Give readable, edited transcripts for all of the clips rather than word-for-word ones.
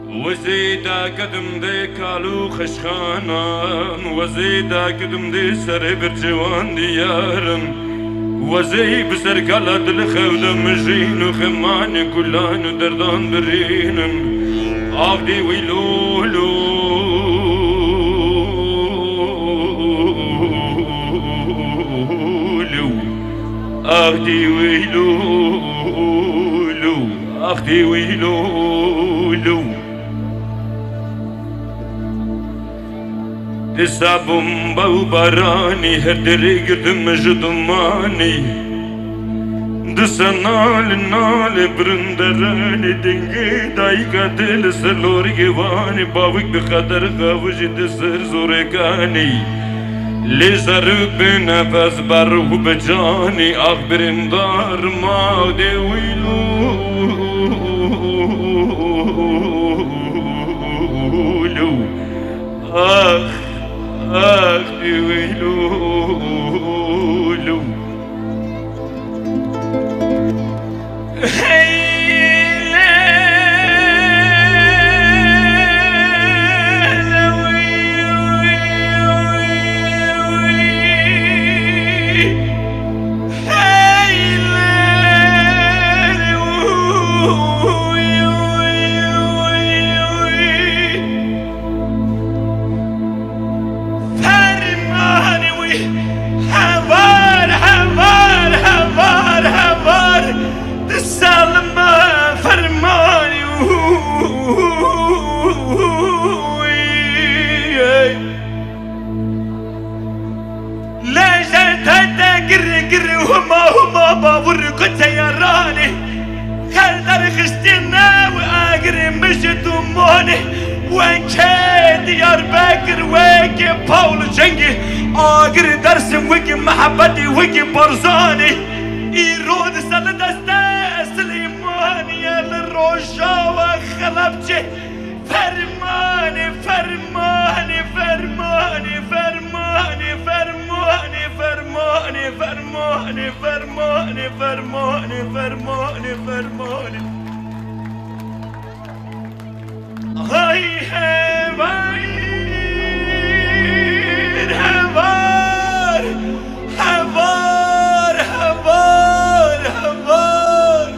وزيدا قدم دي كالو خشخانان وزيدا قدم دي سر برجوان ديارم وزي بسر قلد الخود مجين وخمان كلان دردان برينم عبدي ويلولو أخدي ويلولو أخدي ويلولو دسا بومبا وباراني هردري قدم جدماني دسا نال برندراني دنگي داي قاتل سلور جواني باوك بخطر غاوش دسر زوركاني لزرق بنفس بروح بجاني أخبرن دار ما دي ويلولو آخ دي ويلولو هما بابور كنت يراني خلدر خشتنا وآقر مشت أموني وين كيد يار باكر ويكي باول جنجي آقر درسم ويكي محبتي ويكي برزاني إيرود سلدستا سليماني يا للروشا وخلبجي فرماني فرماني فرماني فرماني فرماني فرماني فرماني فرماني فرماني فرماني فرماني هاي هبار هبار هبار هبار هبار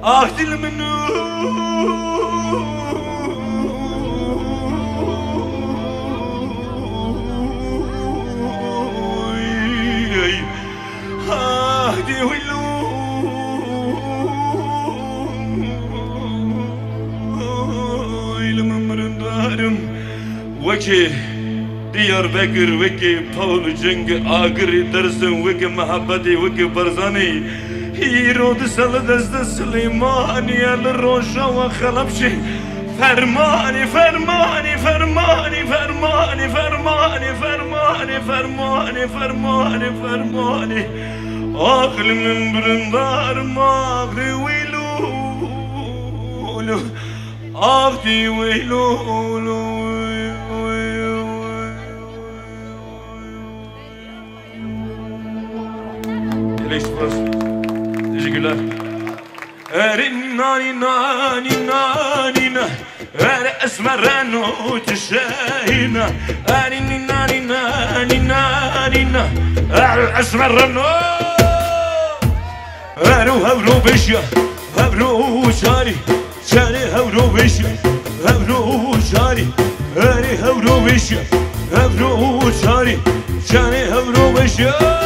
أخدل منو دي ويلو الممرن دارم وكي ديار بكر وكي باول جنگ آقري درسم وكي محبتي وكي برزاني هيرود سلدست سليماني الروشا وخلبشي فرماني فرماني فرماني فرماني فرماني فرماني فرماني فرماني فرماني آخر من برندار ماغري ويلولو آخدي ويلولو Teşekkürler. Teşekkürler. Nani nani nani na esmerano تشاهينا ناني ناني ناني ناني نا esmerano هبرو بشيا هبرو شاري شاري هبرو بشيا هبرو شاري هبرو بشيا هبرو شاري شاري هبرو بشيا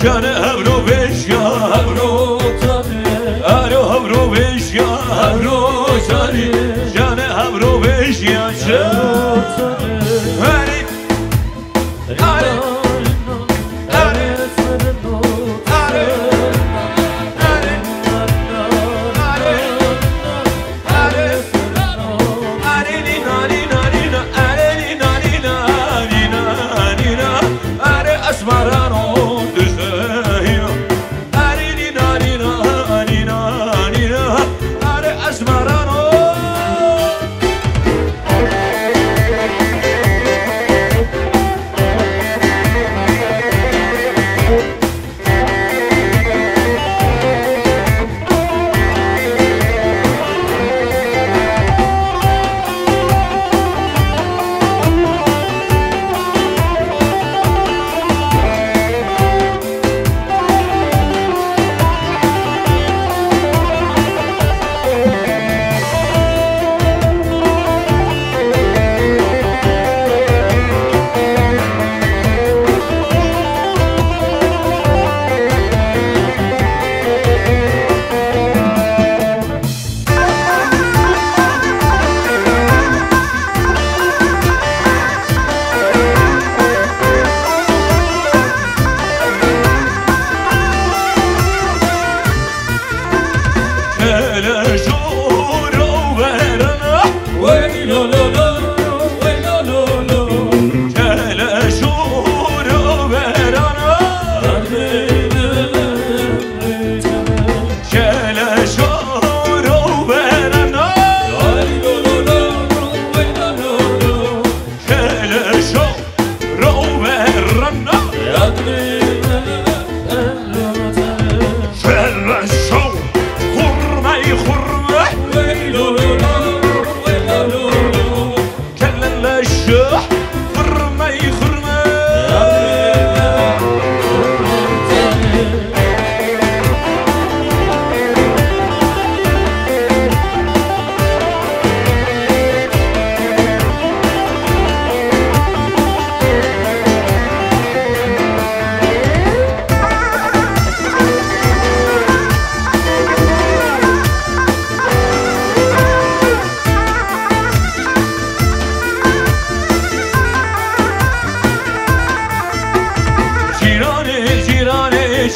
Canı havro beş ya havro tane Aro havro beş ya havro tane جانی جان هبرو بشیا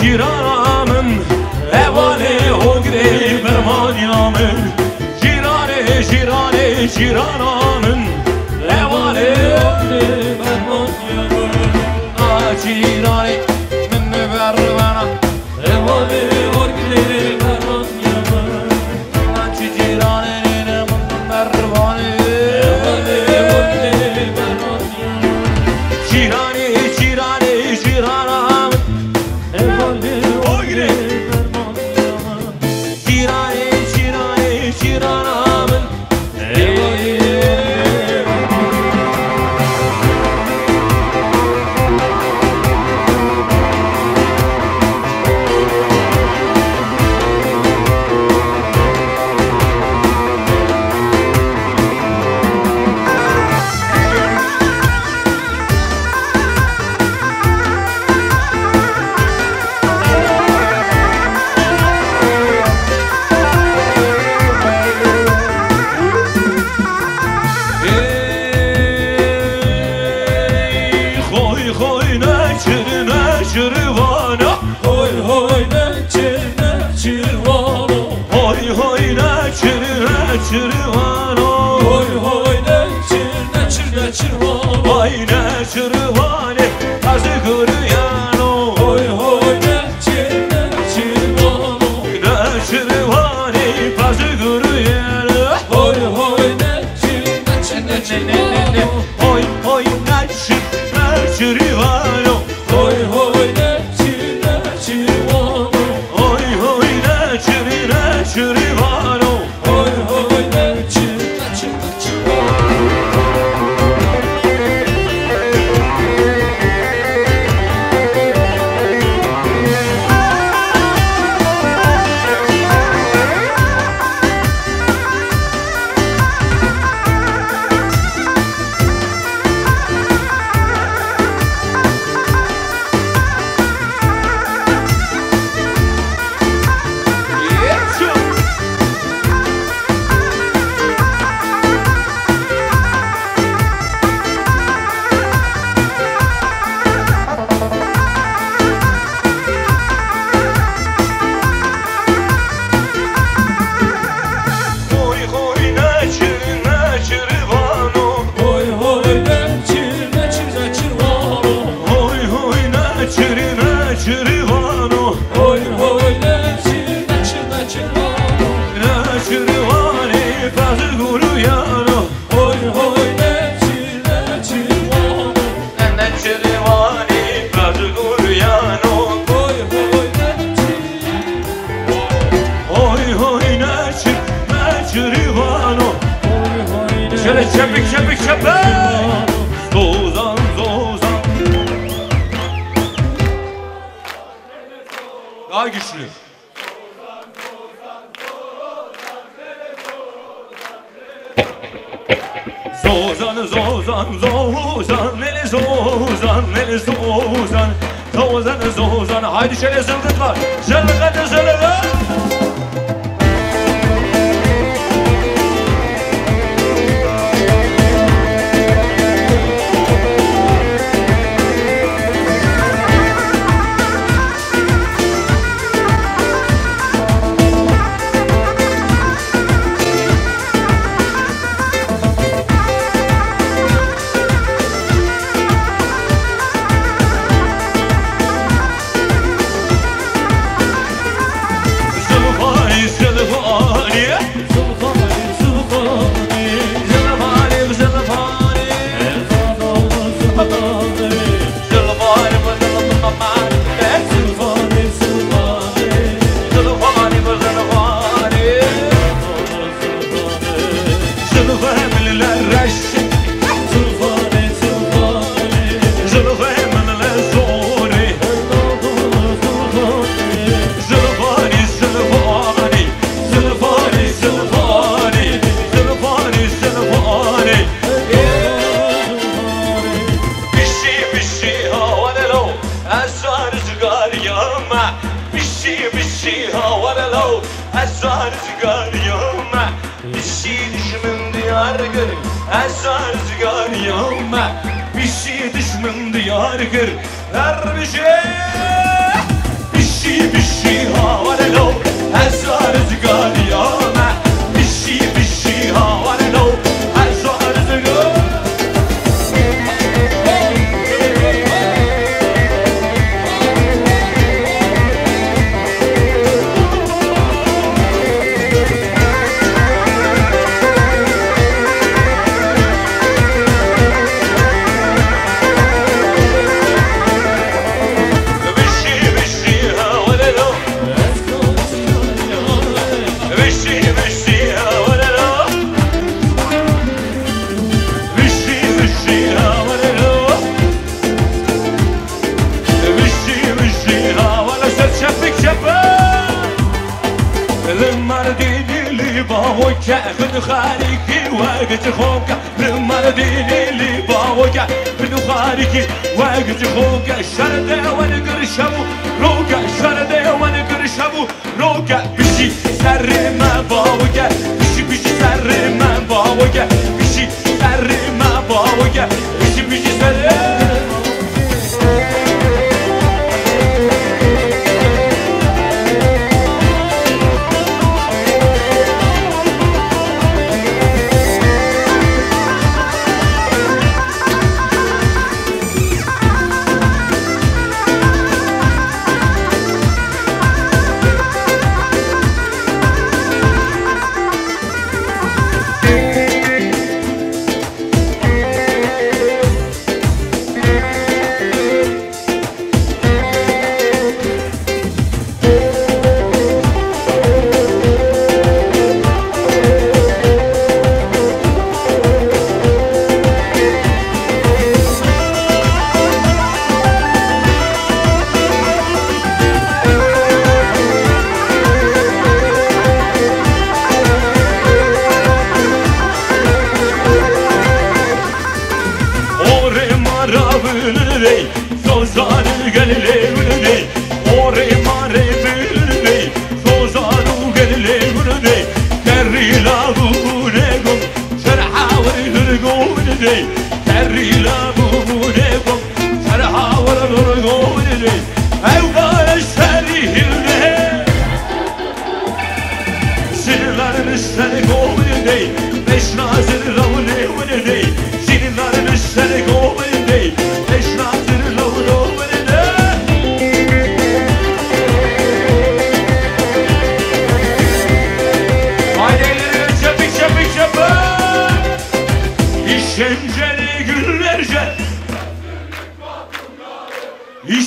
جیرانم اوانه هنگری برمانیامن جیرانم اوانه هنگری برمانیامن جیرانی من بروانا اوانه هنگری برمانیامن جیرانی من بروانا اوانه هنگری برمانیامن جیرانم Hoy hoy ne çırvani fazı guruyano Oy oy ne çırvano Ne çırvani fazı guruyano Oy oy ne çırvano Şöyle çepik çepik çepik Zozan zozan Daha güçlü Zozan zozan zozan Neli zozan neli zozan Zozan zozan Haydi şöyle zılgıt var Zılgıt zılgıt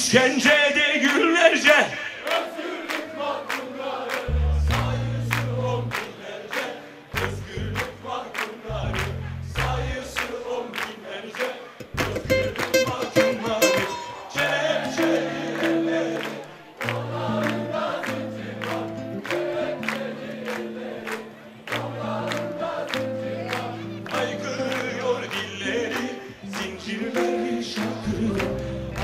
İşkencede günlerce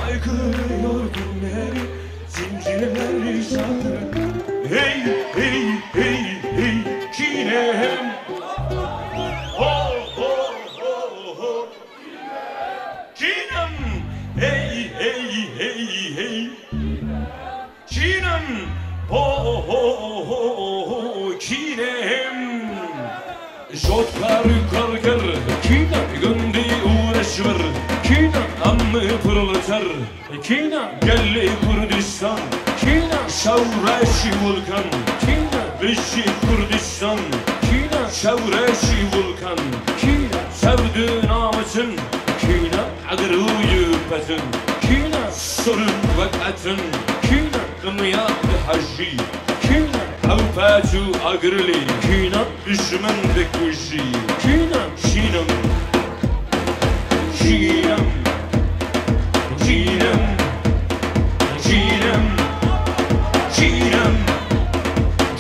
Aykırıyor günleri, zincirleri şarkı. Hey, hey, hey, hey, Çiğnem. Ho, ho, ho, ho. Çiğnem. Hey, hey, hey, hey. Çiğnem. Ho, ho, ho, ho, Çiğnem. Şotkar kargır, Çiğnem. Gündü uğraşır, Çiğnem. Ammı pırıltır, Çiğnem. Gelli Kurdistan, Çiğnem. Şavreşi vulkan, Çiğnem. Beşi Kurdistan, Çiğnem. Şavreşi vulkan, Çiğnem. Sevdi namusun, Çiğnem. Agruyu petun, Çiğnem. Sorun vakatın, Çiğnem. Kımyat hacı, Çiğnem. Avpatu agrili, Çiğnem. Düşman dekuşi, Çiğnem. Çiğnem. Çiğnem. Çiğnem. Çiğnem. Çiğnem.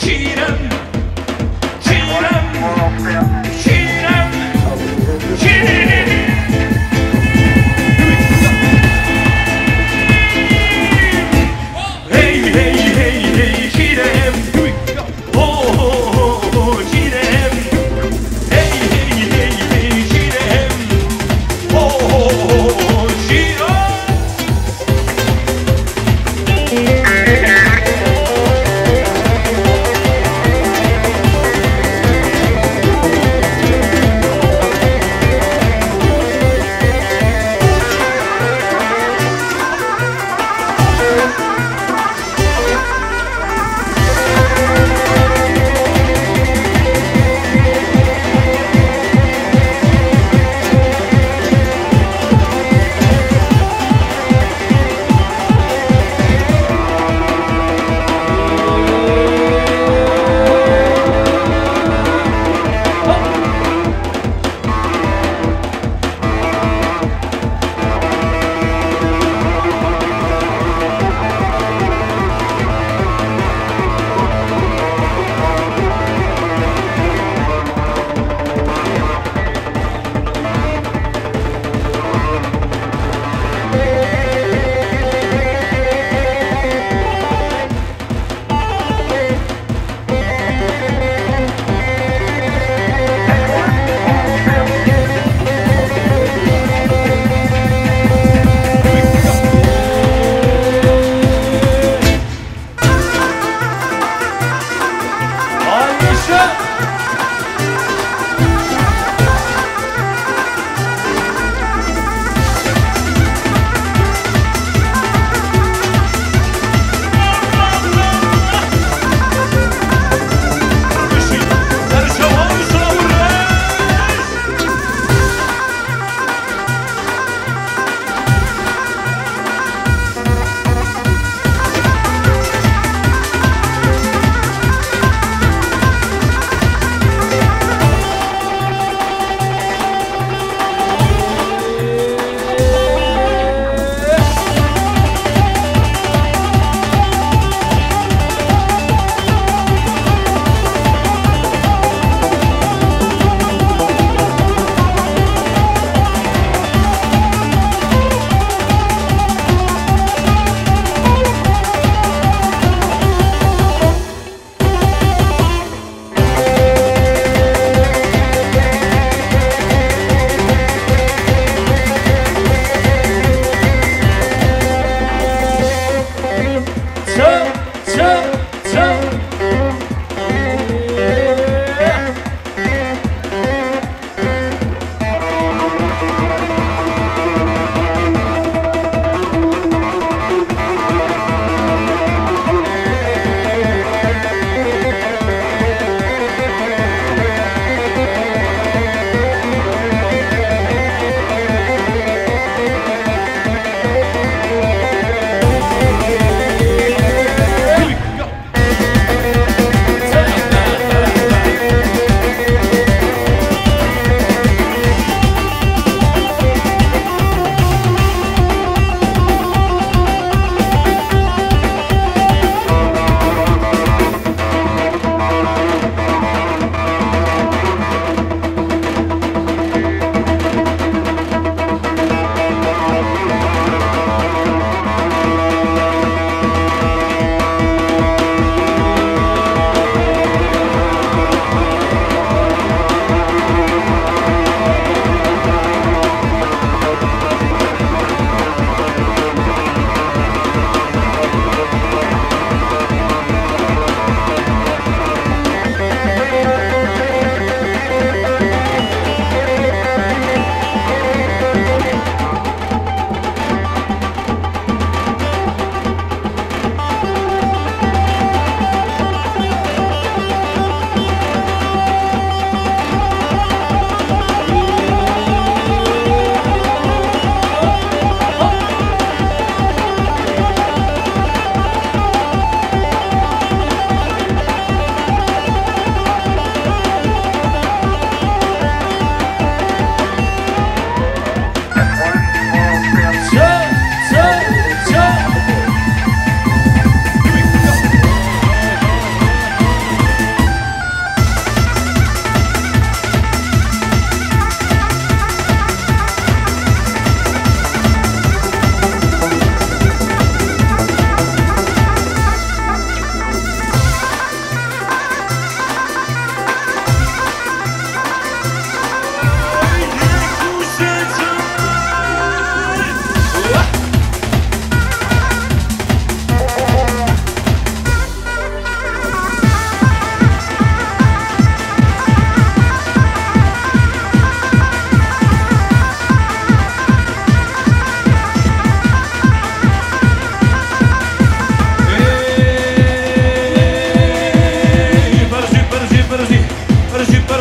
Çiğnem. Çiğnem. Çiğnem. Çiğnem. Hey hey hey hey Çiğnem. Ho ho ho ho Çiğnem. Hey hey hey hey Çiğnem. Ho ho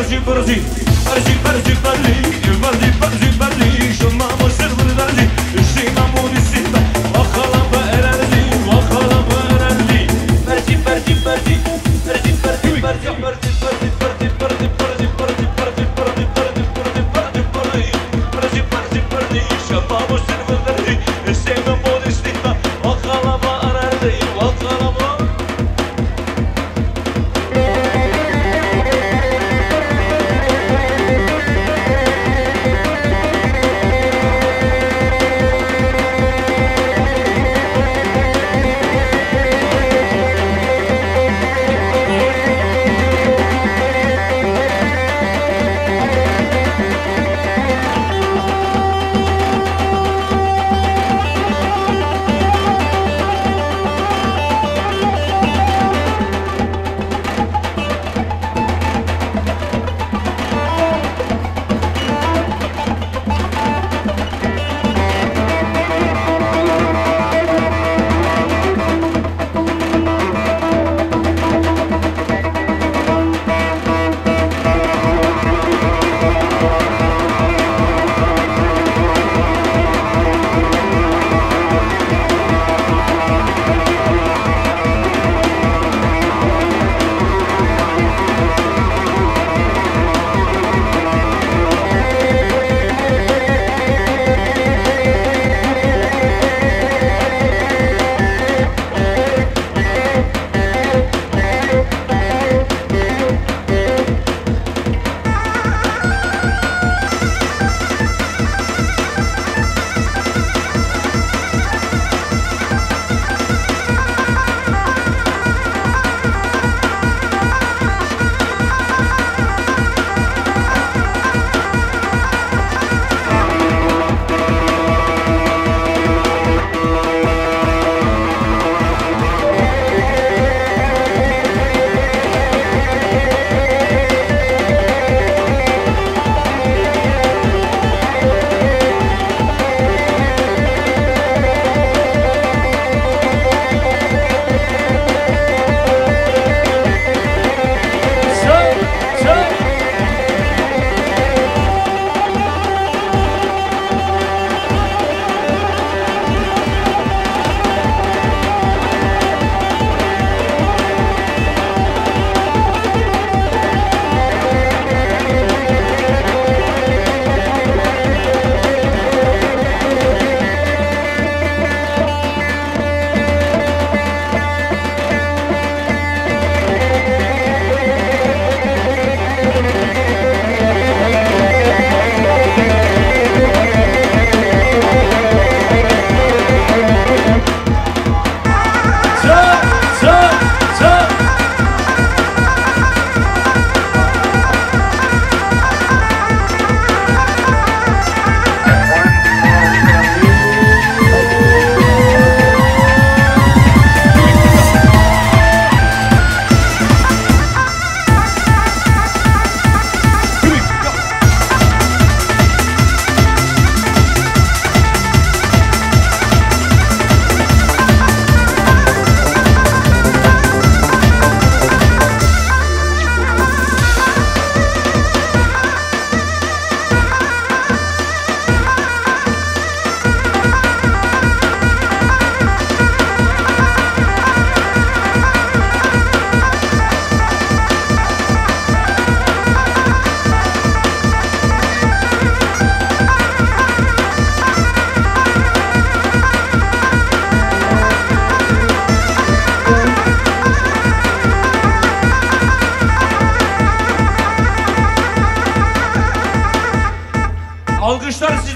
برزي برزي برزي برزي برزي برزي برزي شما مصر برزي الشيما مودي السيطة وخلا بأرزي وخلا بأرزي برزي برزي برزي برزي برزي برزي برزي برزي برزي برزي برزي برزي برزي برزي برزي برزي برزي برزي برزي شما مصر برزي الشيما مودي السيطة وخلا بأرزي وخلا بأرزي Alkışlar size.